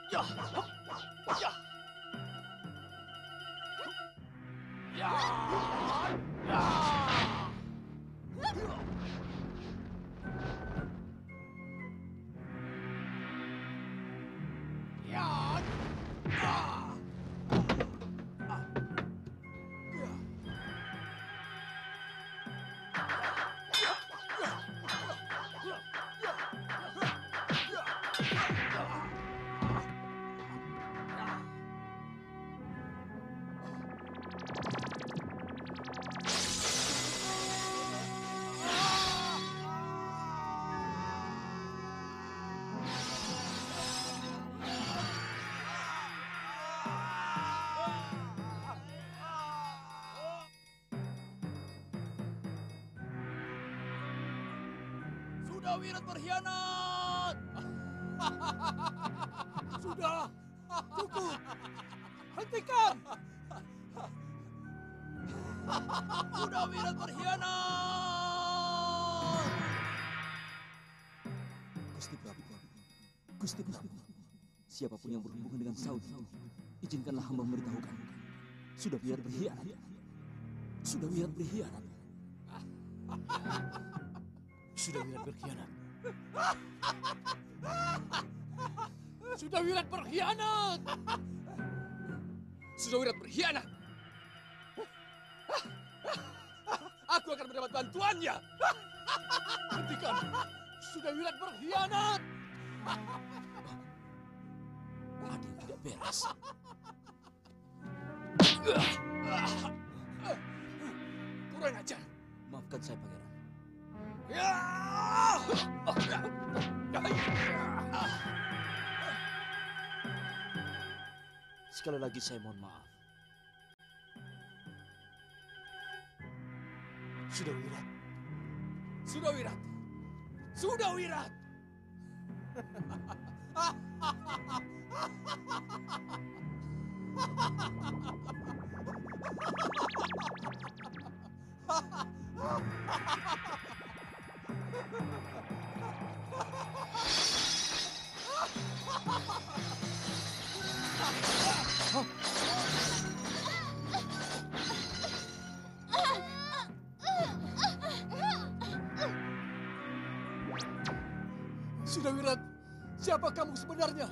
Ya, ya, ya, ya. Ya, ah. Sudah Wirat berkhianat. Sudah, cukup. Hentikan. Sudah Wirat berkhianat. Gusti Prabu, Gusti Prabu, siapapun yang berhubungan dengan Saudi, izinkanlah hamba memberitahukan. Sudah Wirat berkhianat. Sudah Wirat berkhianat. Sudah Wirat berkhianat. Sudah Wirat berkhianat. Sudah Wirat berkhianat. Aku akan mendapat bantuannya. Hentikan. Sudah Wirat berkhianat. Ada yang tidak beres. Kurang ajar. Maafkan saya, Pangeran. Sekali lagi saya mohon maaf. Sudah Wirat. Sudah Wirat. Sudah Wirat. Sudah Wirat. Siapa kamu sebenarnya?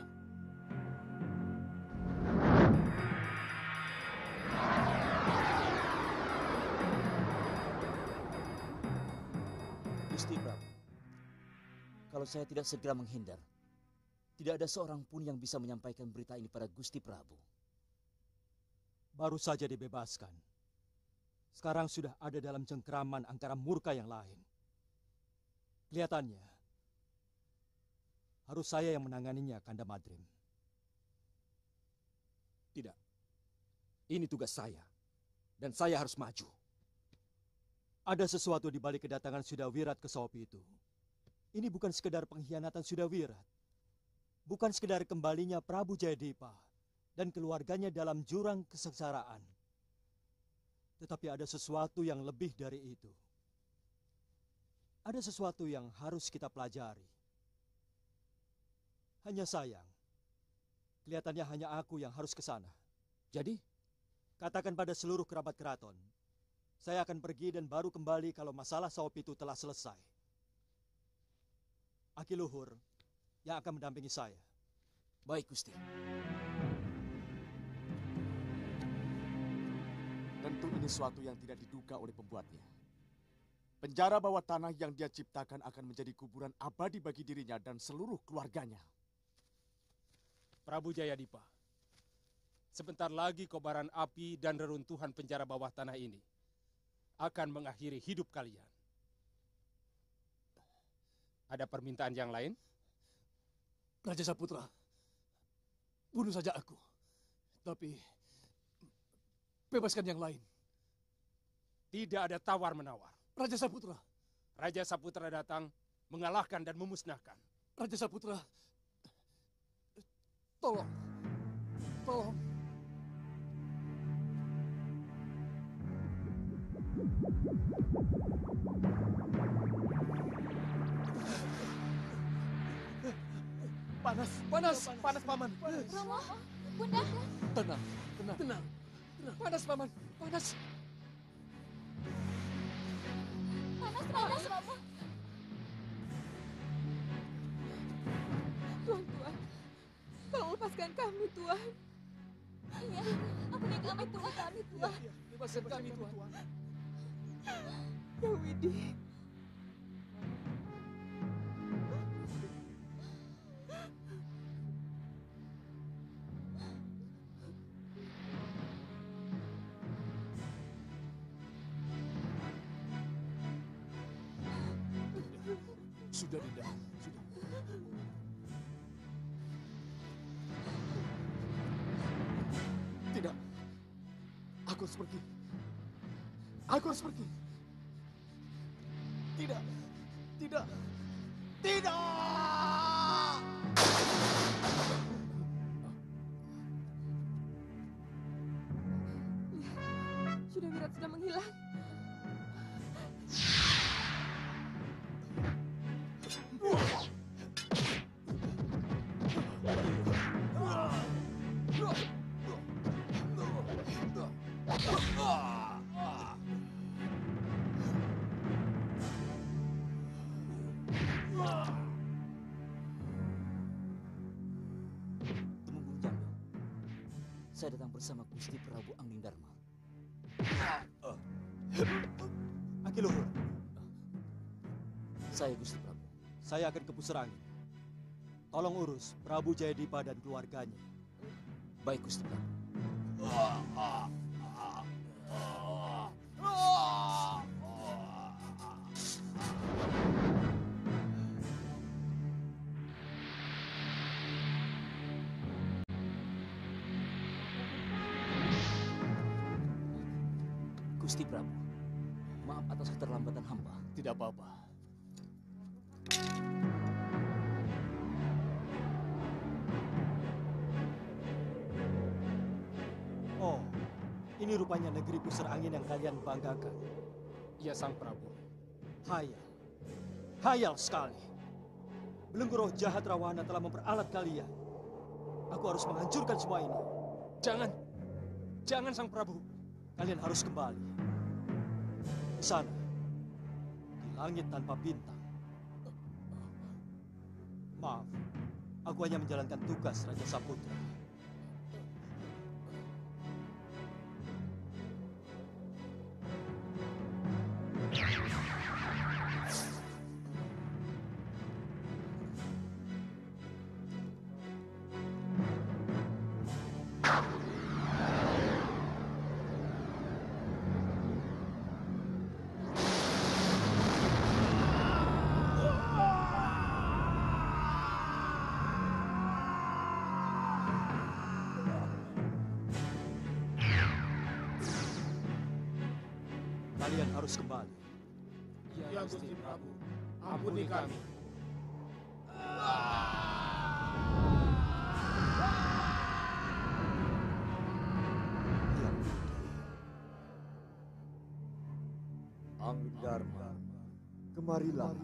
Gusti Prabu, kalau saya tidak segera menghindar, tidak ada seorang pun yang bisa menyampaikan berita ini pada Gusti Prabu. Baru saja dibebaskan. Sekarang sudah ada dalam cengkraman angkara murka yang lain. Kelihatannya, harus saya yang menanganinya, Kanda Madrim. Tidak. Ini tugas saya. Dan saya harus maju. Ada sesuatu di balik kedatangan Sudawirat ke Sopi itu. Ini bukan sekedar pengkhianatan Sudawirat. Bukan sekedar kembalinya Prabu Jayadipa dan keluarganya dalam jurang kesengsaraan. Tetapi ada sesuatu yang lebih dari itu. Ada sesuatu yang harus kita pelajari. Hanya sayang, kelihatannya hanya aku yang harus ke sana. Jadi, katakan pada seluruh kerabat keraton, saya akan pergi dan baru kembali kalau masalah Sopi itu telah selesai. Aki Luhur yang akan mendampingi saya. Baik, Gusti. Tentu ini suatu yang tidak diduga oleh pembuatnya. Penjara bawah tanah yang dia ciptakan akan menjadi kuburan abadi bagi dirinya dan seluruh keluarganya. Prabu Jayadipa, sebentar lagi kobaran api dan reruntuhan penjara bawah tanah ini akan mengakhiri hidup kalian. Ada permintaan yang lain? Raja Saputra, bunuh saja aku. Tapi, bebaskan yang lain. Tidak ada tawar-menawar. Raja Saputra. Raja Saputra datang mengalahkan dan memusnahkan. Raja Saputra, tolong. Tolong. Panas, Panas. panas paman. Romo, Bunda, Tenang, tenang. Tenang. Panas, Paman. Panas. panas Romo. Tuhan, tolong lepaskan kami, Tuhan. Iya, ampuni kami Tuhan. Bebaskan kami, Tuhan. Ya Widi. Sudah, Dinda. Sudah. Tidak. Aku harus pergi. Aku harus pergi. Tidak. Tidak. Tidak. Sudah Wirat sudah menghilang. Temunggung Jangga, saya datang bersama Gusti Prabu Angling Dharma. Aki Luhur, Saya Gusti Prabu. saya akan ke Puserangin. Tolong urus Prabu Jayadipa dan keluarganya. Baik Gusti Prabu. Gusti Prabu, maaf atas keterlambatan hamba. Tidak apa-apa. Oh, ini rupanya negeri pusar angin yang kalian banggakan. Iya, Sang Prabu. Hayal. Hayal sekali. Belenggu roh jahat Rawana telah memperalat kalian. Aku harus menghancurkan semua ini. Jangan. Jangan, Sang Prabu. Kalian harus kembali. Ke sana. Di langit tanpa bintang. Maaf. Aku hanya menjalankan tugas Raja Saputra. Kalian harus kembali. Ya, Gusti Prabu. Ampuni kami. Angling Dharma, kemarilah.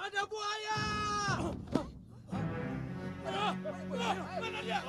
Ada buaya! Mana dia?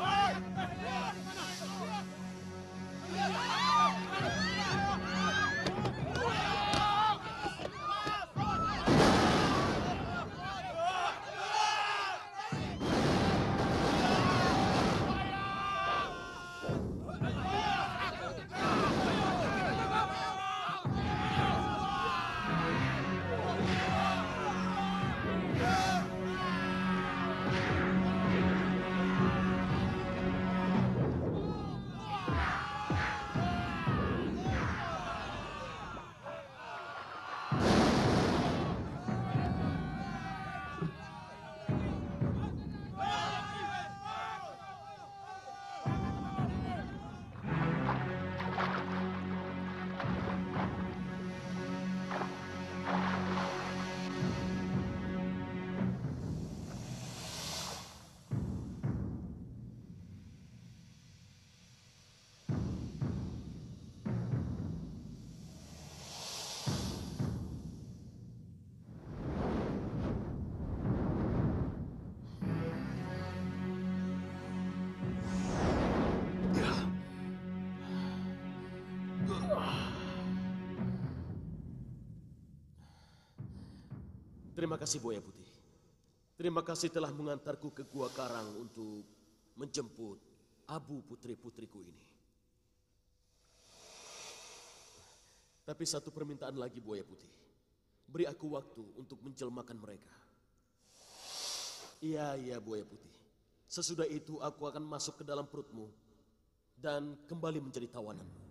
Terima kasih Buaya Putih. Terima kasih telah mengantarku ke Gua Karang untuk menjemput Abu putri-putriku ini. Tapi satu permintaan lagi Buaya Putih. Beri aku waktu untuk menjelmakan mereka. Iya Buaya Putih. Sesudah itu aku akan masuk ke dalam perutmu dan kembali menjadi tawananmu.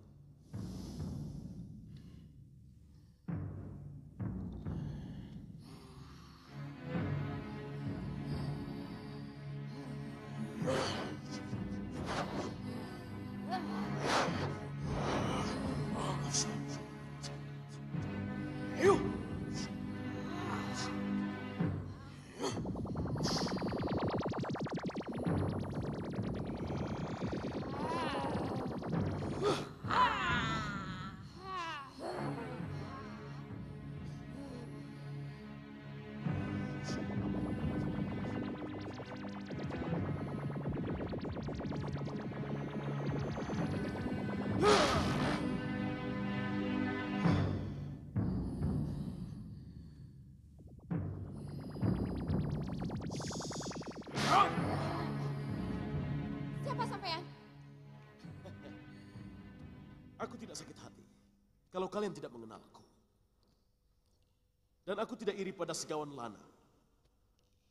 Siapa sampean? Aku tidak sakit hati kalau kalian tidak mengenalku. Dan aku tidak iri pada Segawan Lanang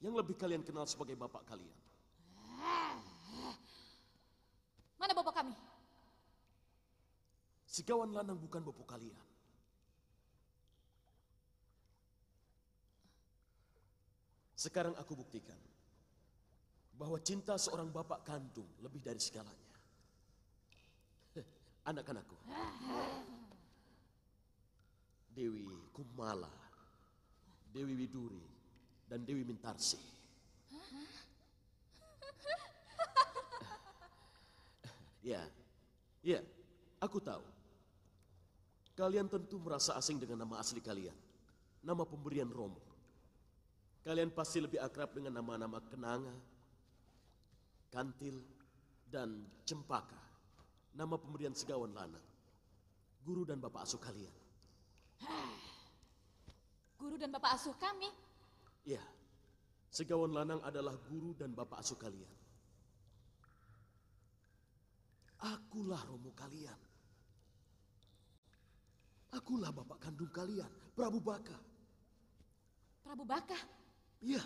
yang lebih kalian kenal sebagai bapak kalian. Mana bapak kami? Segawan Lanang bukan bapak kalian. Sekarang aku buktikan bahwa cinta seorang bapak kandung lebih dari segalanya. Anak-anakku, Dewi Kumala, Dewi Widuri, dan Dewi Mintarsi. Ya, aku tahu. Kalian tentu merasa asing dengan nama asli kalian, nama pemberian Romo. Kalian pasti lebih akrab dengan nama-nama Kenanga, Kantil, dan Cempaka. Nama pemberian Segawan Lanang, guru dan bapak asuh kalian. Guru dan bapak asuh kami? Ya, Segawan Lanang adalah guru dan bapak asuh kalian. Akulah Romo kalian. Akulah bapak kandung kalian, Prabu Baka. Prabu Baka? Iya.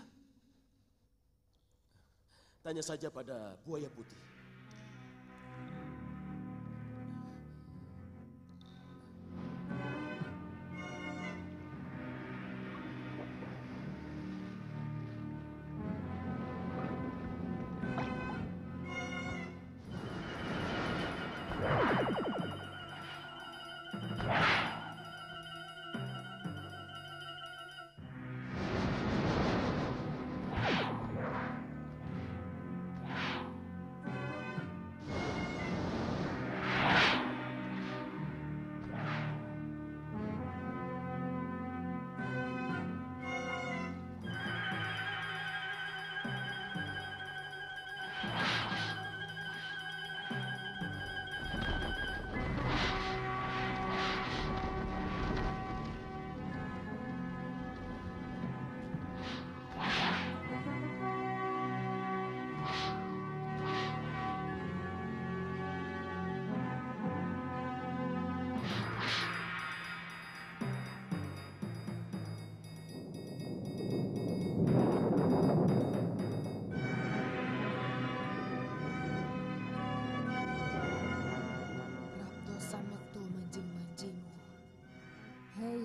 Tanya saja pada Buaya Putih.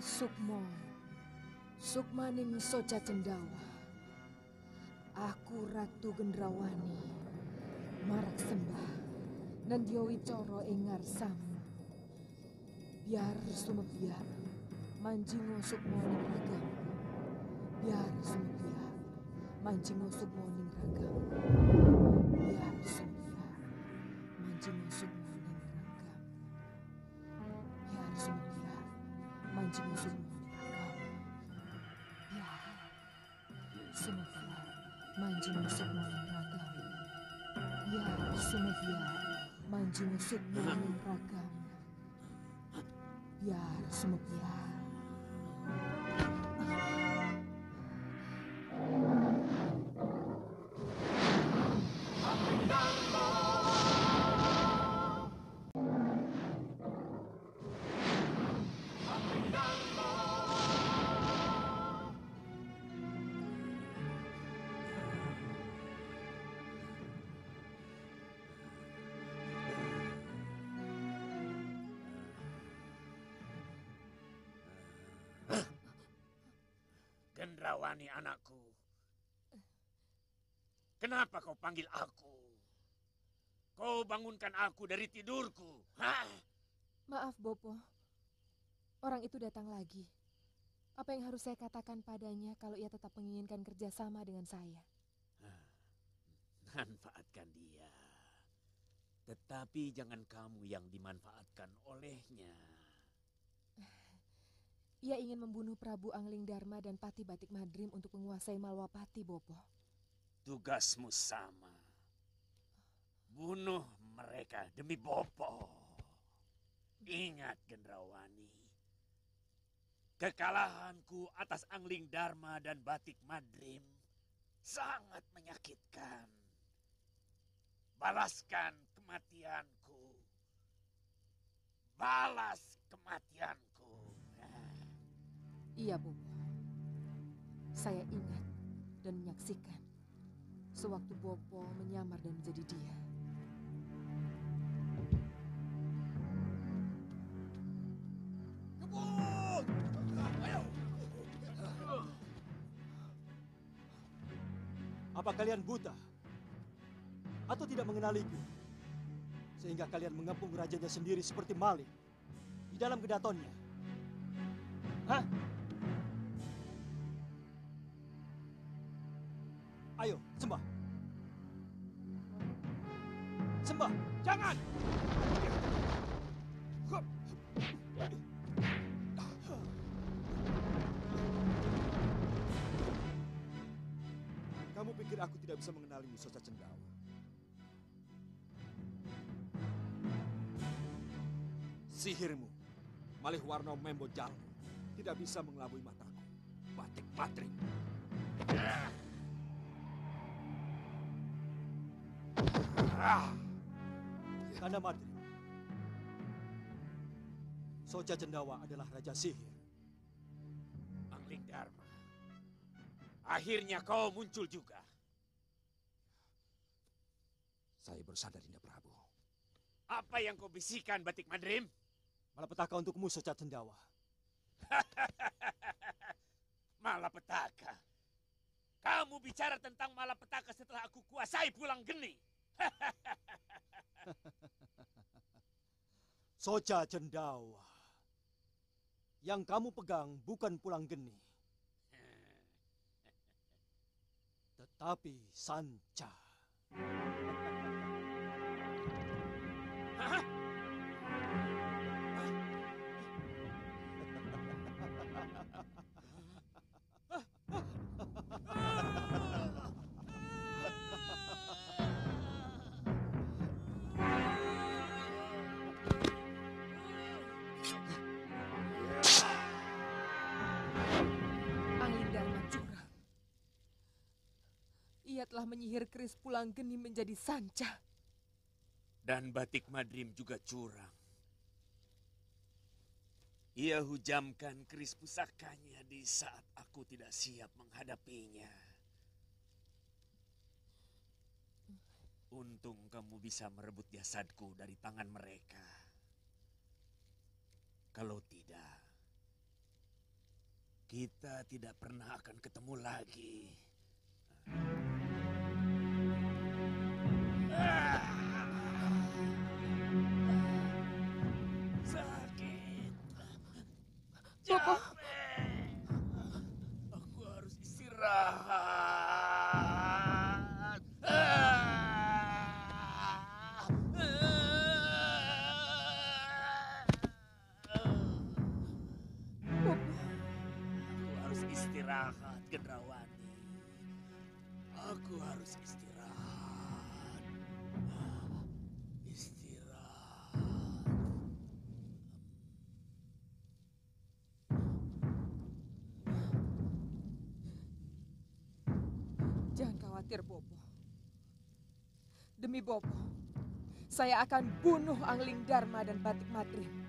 Sukmo, Sukmaning Soca Cendawa. Aku Ratu Gendrawani, marak sembah, Nandya Wicara ing ngarsamu. Biar sumebyar, manjingo sukmo ning ragamu. Biar sumebyar, manjingo sukmo ning ragamu. Biar sumebyar, manjingo sukmo ning ragamu. Biar sumebyar, manjingo sukmo ning ragamu. Biar sumebyar, manjingo sukmo ning ragamu. Biar sumebyar, manjingo sukmo ning ragamu. Biar sumebyar. Gendrawani anakku. Kenapa kau panggil aku? Kau bangunkan aku dari tidurku. Hah? Maaf, Bopo. Orang itu datang lagi. Apa yang harus saya katakan padanya kalau ia tetap menginginkan kerjasama dengan saya? Manfaatkan dia. Tetapi jangan kamu yang dimanfaatkan olehnya. Ia ingin membunuh Prabu Angling Dharma dan Pati Batik Madrim untuk menguasai Malwapati, Bopo. Tugasmu sama. Bunuh mereka demi Bopo. Ingat, Gendrawani. Kekalahanku atas Angling Dharma dan Batik Madrim sangat menyakitkan. Balaskan kematianku. Balas kematianku. Iya, Bopo. Saya ingat dan menyaksikan sewaktu Bopo menyamar dan menjadi dia. Kebun! Ayo! Apa kalian buta? Atau tidak mengenaliku? Sehingga kalian mengepung rajanya sendiri seperti maling di dalam kedatonnya. Hah? Ayo, sembah. Sembah, jangan! Kamu pikir aku tidak bisa mengenalimu, Soca Cendawa? Sihirmu, malih warna membo jalmu, tidak bisa mengelabui mataku. Batik Madrim. Kanda Madrim, Soca Cendawa adalah raja sihir. Angling Dharma, akhirnya kau muncul juga. Saya bersandar, Dinda Prabu. Apa yang kau bisikan, Batik Madrim? Malapetaka untukmu, Soca Cendawa. Malapetaka. Kamu bicara tentang malapetaka setelah aku kuasai Pulang Geni. Soca Cendawa. Yang kamu pegang bukan Pulang Geni, tetapi sanca. Hah? Angling Dharma curang. Ia telah menyihir keris Pulang Geni menjadi sanca. Dan Batik Madrim juga curang. Ia hujamkan keris pusakanya di saat aku tidak siap menghadapinya. Untung kamu bisa merebut jasadku dari tangan mereka. Kalau tidak, kita tidak pernah akan ketemu lagi. Sakit. Bopo. Capek. Aku harus istirahat. Aku harus istirahat, Gendrawani. Aku harus istirahat. Istirahat. Jangan khawatir, Bopo. Demi Bopo, saya akan bunuh Angling Dharma dan Batik Madrim.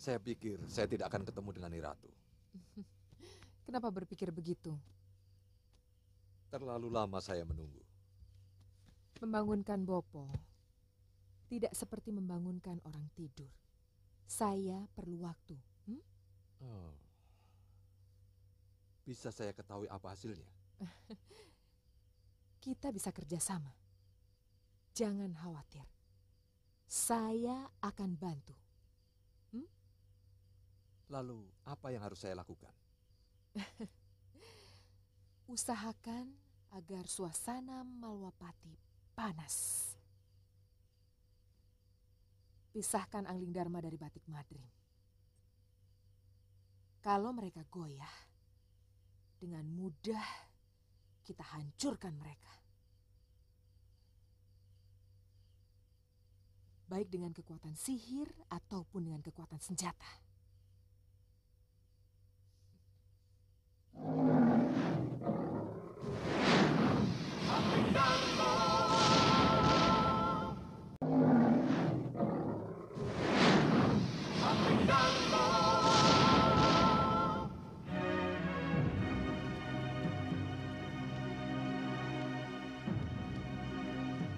Saya pikir saya tidak akan ketemu dengan Nyi Ratu. Kenapa berpikir begitu? Terlalu lama saya menunggu. Membangunkan Bopo tidak seperti membangunkan orang tidur. Saya perlu waktu. Oh. Bisa saya ketahui apa hasilnya? Kita bisa kerjasama. Jangan khawatir. Saya akan bantu. Lalu apa yang harus saya lakukan? Usahakan agar suasana Malwapati panas. Pisahkan Angling Dharma dari Batik Madrim. Kalau mereka goyah, dengan mudah kita hancurkan mereka. Baik dengan kekuatan sihir ataupun dengan kekuatan senjata.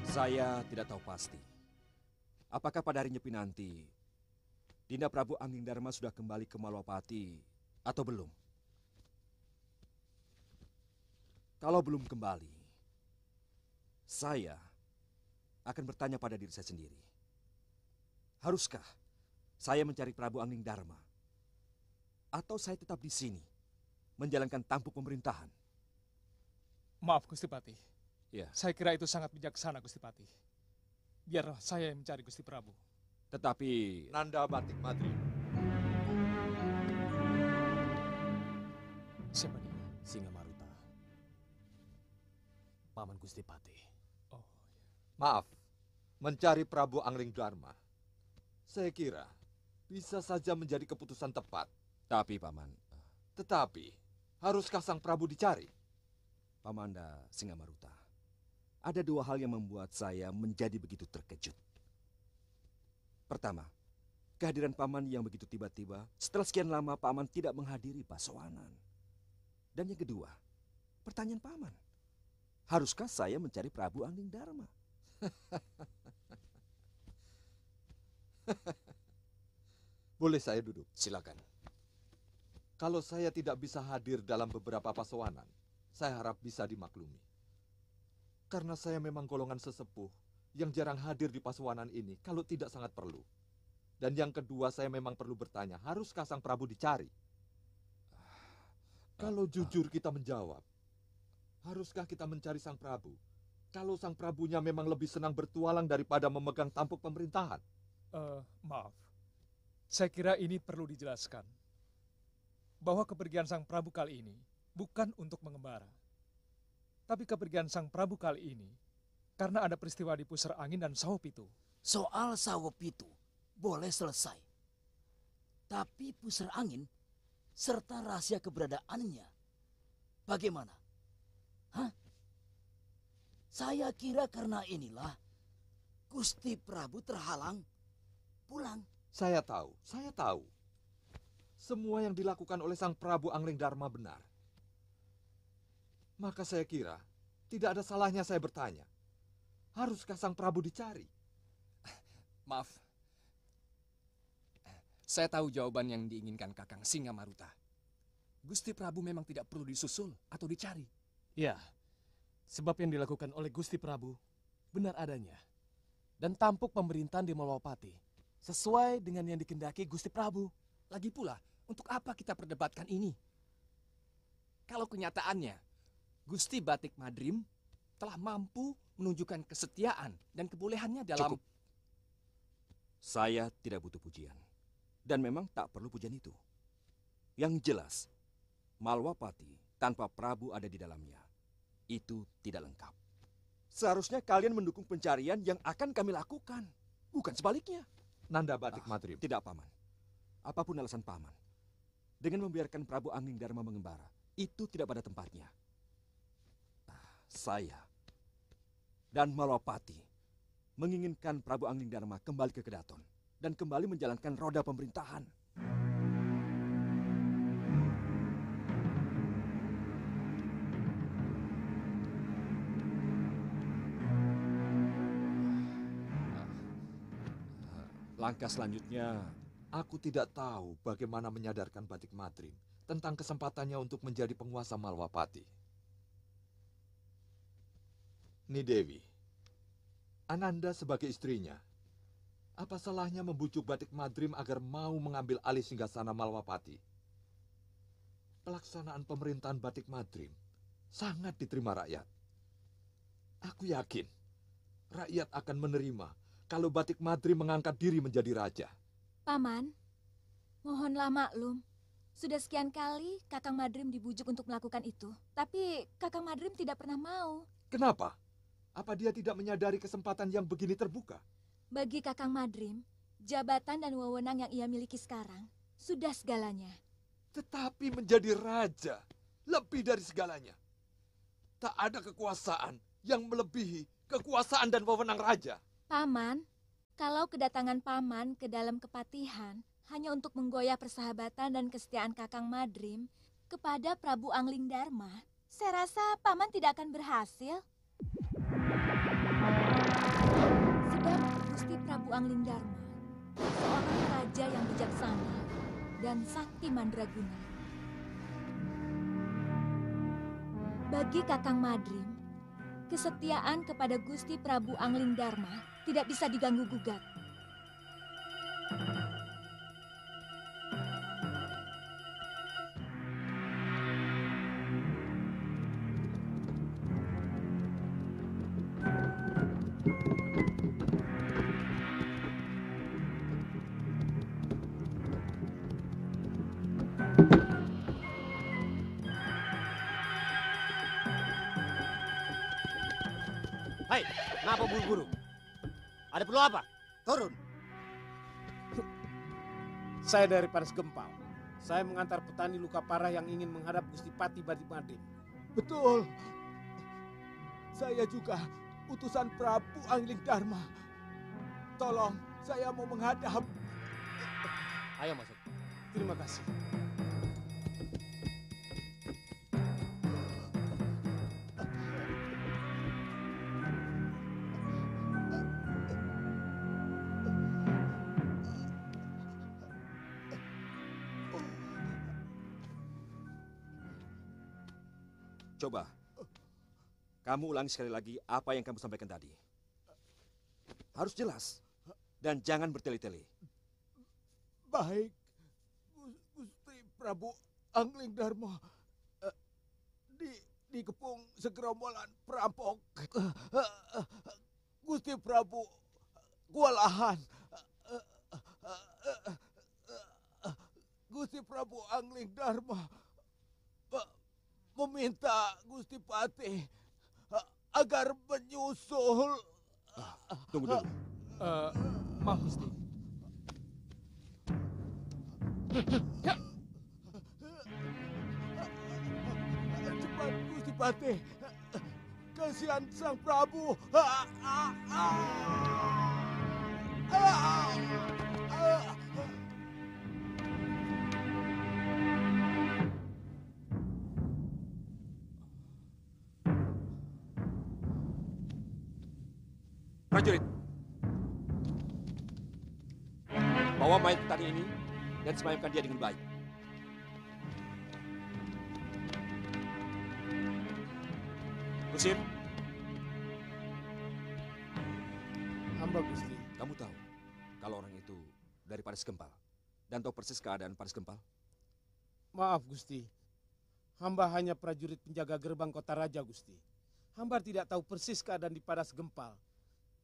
Saya tidak tahu pasti. Apakah pada hari Nyepi nanti, Dinda Prabu Angling Dharma sudah kembali ke Malwapati atau belum? Kalau belum kembali, saya akan bertanya pada diri saya sendiri. Haruskah saya mencari Prabu Angling Dharma? Atau saya tetap di sini, menjalankan tampuk pemerintahan? Maaf, Gusti Pati. Ya. Saya kira itu sangat bijaksana, Gusti Pati. Biarlah saya yang mencari Gusti Prabu. Tetapi... Nanda Batik Madrim. Siapa dia? Singamaruta. Paman Gusti Pati. Oh, ya. Maaf, mencari Prabu Angling Dharma. Saya kira bisa saja menjadi keputusan tepat. Tapi, Paman... Tetapi, haruskah sang Prabu dicari? Pamanda Singamaruta. Ada dua hal yang membuat saya menjadi begitu terkejut. Pertama, kehadiran Paman yang begitu tiba-tiba setelah sekian lama Paman tidak menghadiri pasowanan. Dan yang kedua, pertanyaan Paman. Haruskah saya mencari Prabu Angling Dharma? Boleh saya duduk? Silakan. Kalau saya tidak bisa hadir dalam beberapa pasowanan, saya harap bisa dimaklumi. Karena saya memang golongan sesepuh yang jarang hadir di pasowanan ini kalau tidak sangat perlu. Dan yang kedua, saya memang perlu bertanya, haruskah sang Prabu dicari? Kalau jujur kita menjawab, haruskah kita mencari sang Prabu? Kalau sang Prabunya memang lebih senang bertualang daripada memegang tampuk pemerintahan. Maaf. Saya kira ini perlu dijelaskan. Bahwa kepergian sang Prabu kali ini bukan untuk mengembara. Tapi kepergian sang Prabu kali ini karena ada peristiwa di Pusar Angin dan Sawopitu. Soal Sawopitu boleh selesai. Tapi Pusar Angin serta rahasia keberadaannya bagaimana? Hah? Saya kira karena inilah Gusti Prabu terhalang pulang. Saya tahu. Semua yang dilakukan oleh sang Prabu Angling Dharma benar. Maka saya kira tidak ada salahnya saya bertanya. Haruskah sang Prabu dicari? Maaf. Saya tahu jawaban yang diinginkan Kakang Singamaruta. Gusti Prabu memang tidak perlu disusul atau dicari. Ya, sebab yang dilakukan oleh Gusti Prabu benar adanya. Dan tampuk pemerintahan di Malwapati sesuai dengan yang dikehendaki Gusti Prabu. Lagi pula, untuk apa kita perdebatkan ini? Kalau kenyataannya, Gusti Batik Madrim telah mampu menunjukkan kesetiaan dan kebolehannya dalam... Cukup. Saya tidak butuh pujian. Dan memang tak perlu pujian itu. Yang jelas, Malwapati tanpa Prabu ada di dalamnya. Itu tidak lengkap. Seharusnya kalian mendukung pencarian yang akan kami lakukan. Bukan sebaliknya. Nanda Batik Madrim. Tidak, Paman. Apapun alasan Paman. Dengan membiarkan Prabu Angling Dharma mengembara, itu tidak pada tempatnya. Saya dan Malwapati menginginkan Prabu Angling Dharma kembali ke Kedaton dan kembali menjalankan roda pemerintahan. Langkah selanjutnya, aku tidak tahu bagaimana menyadarkan Batik Madrim tentang kesempatannya untuk menjadi penguasa Malwapati. Nidewi, Ananda sebagai istrinya, apa salahnya membujuk Batik Madrim agar mau mengambil alih singgasana Malwapati? Pelaksanaan pemerintahan Batik Madrim sangat diterima rakyat. Aku yakin rakyat akan menerima kalau Batik Madrim mengangkat diri menjadi raja. Paman, mohonlah maklum. Sudah sekian kali Kakang Madrim dibujuk untuk melakukan itu. Tapi Kakang Madrim tidak pernah mau. Kenapa? Apa dia tidak menyadari kesempatan yang begini terbuka? Bagi Kakang Madrim, jabatan dan wewenang yang ia miliki sekarang sudah segalanya. Tetapi menjadi raja lebih dari segalanya. Tak ada kekuasaan yang melebihi kekuasaan dan wewenang raja. Paman, kalau kedatangan Paman ke dalam kepatihan hanya untuk menggoyah persahabatan dan kesetiaan Kakang Madrim kepada Prabu Angling Dharma, saya rasa Paman tidak akan berhasil. Sebab Gusti Prabu Angling Dharma seorang raja yang bijaksana dan sakti mandraguna. Bagi Kakang Madrim, kesetiaan kepada Gusti Prabu Angling Dharma tidak bisa diganggu-gugat. Hai, kenapa buru-buru? Ada perlu apa? Turun. Saya dari Paris Gempal. Saya mengantar petani luka parah yang ingin menghadap Gusti Pati Batik Madrim. Betul. Saya juga utusan Prabu Angling Dharma. Tolong, saya mau menghadap. Ayo masuk. Terima kasih. Coba, kamu ulangi sekali lagi apa yang kamu sampaikan tadi. Harus jelas, dan jangan bertele-tele. Baik, Gusti Prabu Angling Dharma. Dikepung segerombolan perampok. Gusti Prabu kewalahan. Gusti Prabu Angling Dharma meminta Gusti Pati agar menyusul. Tunggu dulu. Maaf, Gusti. Cepat, Gusti Pati. Kasihan Sang Prabu. Prajurit, bawa mayat petani ini dan semayamkan dia dengan baik. Kusir, Hamba Gusti. kamu tahu kalau orang itu dari Paris Gempal dan tahu persis keadaan Paris Gempal? Maaf Gusti. Hamba hanya prajurit penjaga gerbang kota raja Gusti. Hamba tidak tahu persis keadaan di Paris Gempal.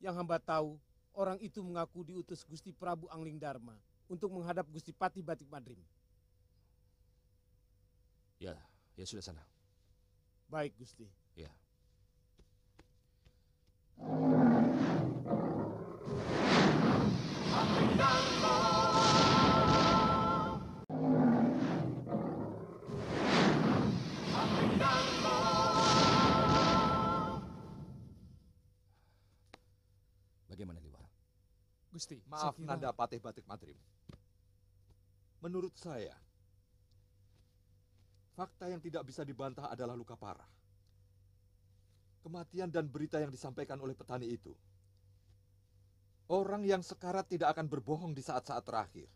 Yang hamba tahu, orang itu mengaku diutus Gusti Prabu Angling Dharma untuk menghadap Gusti Pati Batik Madrim. Ya, ya sudah sana. Baik Gusti. Ya. Bagaimana Liwa? Gusti, Maaf saya kira... Nanda Patih Batik Madrim. Menurut saya, fakta yang tidak bisa dibantah adalah luka parah. Kematian dan berita yang disampaikan oleh petani itu Orang yang sekarat tidak akan berbohong di saat-saat terakhir.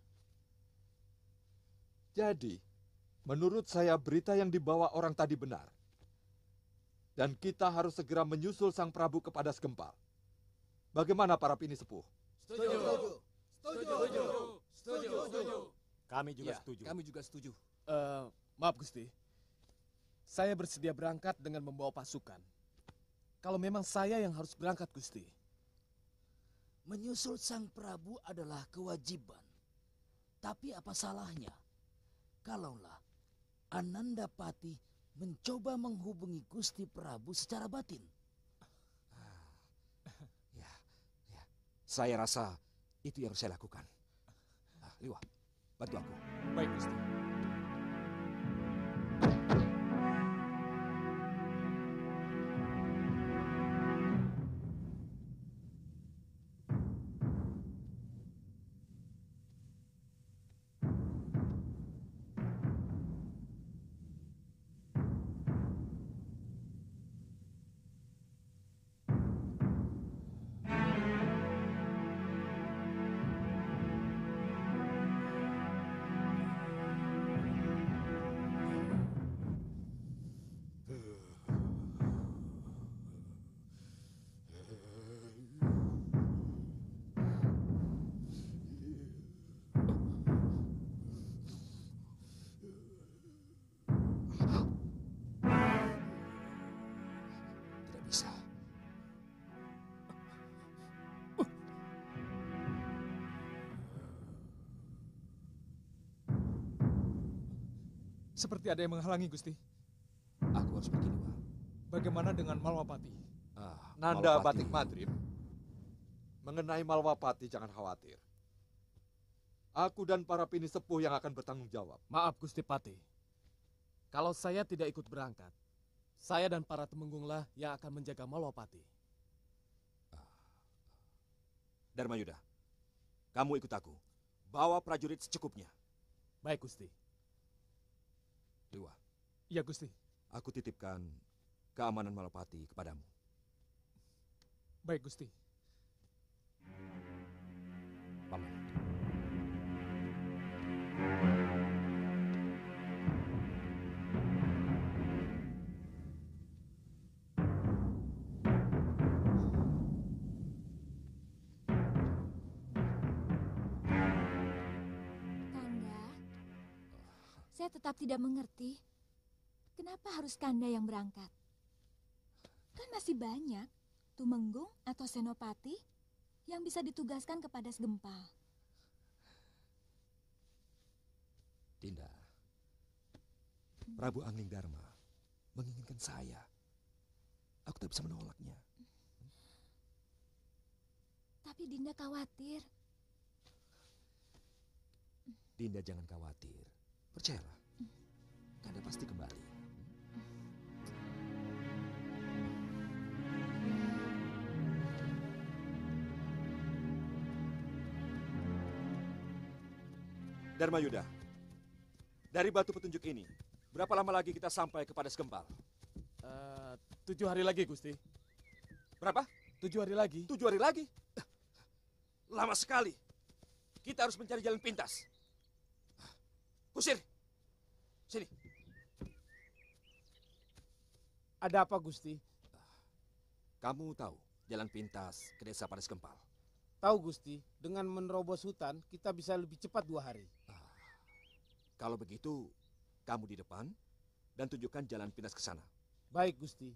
Jadi, menurut saya berita yang dibawa orang tadi benar. Dan kita harus segera menyusul Sang Prabu ke Padas Gempal. Bagaimana para pini sepuh? Setuju. Setuju. Setuju. Kami juga Ya, setuju. kami juga setuju. Maaf Gusti, saya bersedia berangkat dengan membawa pasukan. Kalau memang saya yang harus berangkat Gusti. Menyusul Sang Prabu adalah kewajiban. Tapi apa salahnya kalaulah Anandapati mencoba menghubungi Gusti Prabu secara batin? Saya rasa itu yang saya lakukan. Liwa, bantu aku. Baik, Gusti. Tidak bisa. Seperti ada yang menghalangi, Gusti. Aku harus pergi, Liwa. Bagaimana dengan Malwapati? Nanda Malwapati. Batik Madrim. Mengenai Malwapati jangan khawatir. Aku dan para pini sepuh yang akan bertanggung jawab. Maaf Gusti Pati. Kalau saya tidak ikut berangkat, saya dan para temenggunglah yang akan menjaga Malwapati. Dharmayuda, kamu ikut aku. Bawa prajurit secukupnya. Baik Gusti. Liwa. Iya, Gusti. Aku titipkan keamanan Malwapati kepadamu. Baik, Gusti. Paman. Kanda, saya tetap tidak mengerti. Kenapa harus Kanda yang berangkat? Kan masih banyak Tumenggung atau Senopati yang bisa ditugaskan ke Padas Gempal. Dinda, Prabu Angling Dharma menginginkan saya. Aku tak bisa menolaknya. Tapi Dinda khawatir. Dinda jangan khawatir. Percayalah. Kanda pasti kembali. Dharmayuda, dari batu petunjuk ini, berapa lama lagi kita sampai ke Padas Gempal? 7 hari lagi, Gusti. Berapa? 7 hari lagi. 7 hari lagi? Lama sekali. Kita harus mencari jalan pintas. Kusir, sini. Ada apa, Gusti? Kamu tahu jalan pintas ke desa Padas Gempal? Tahu, Gusti. Dengan menerobos hutan, kita bisa lebih cepat 2 hari. Kalau begitu, kamu di depan dan tunjukkan jalan pintas ke sana. Baik, Gusti.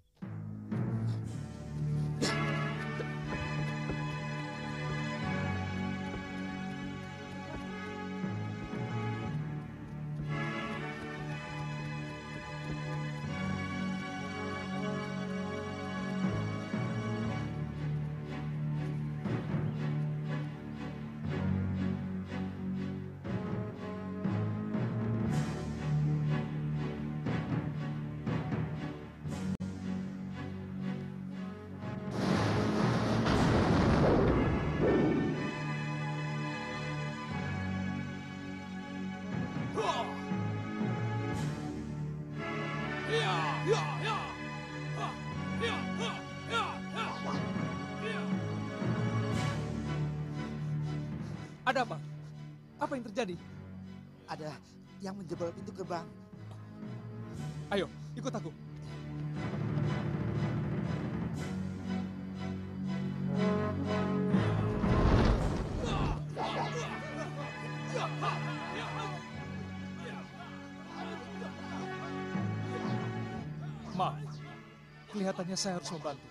Ada apa? Apa yang terjadi? Ada yang menjebol pintu gerbang. Ayo, ikut aku. Maaf, kelihatannya saya harus membantu.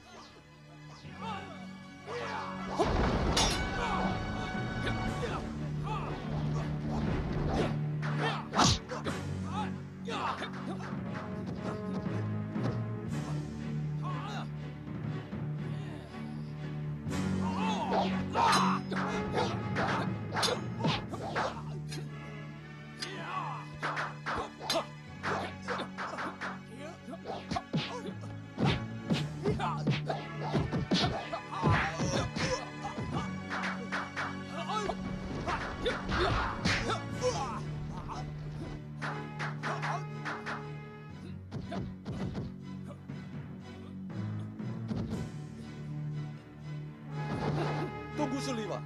Tunggu Suliwa,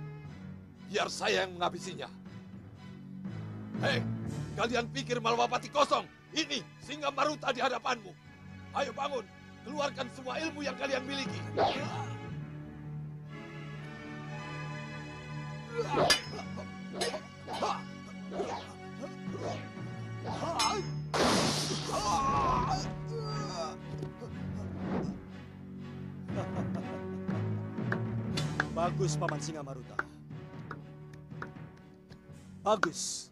biar saya yang menghabisinya. Hei, kalian pikir Malwapati kosong? Ini Singa Maruta di hadapanmu. Ayo bangun, keluarkan semua ilmu yang kalian miliki. Bagus, Paman Singa Maruta. Bagus.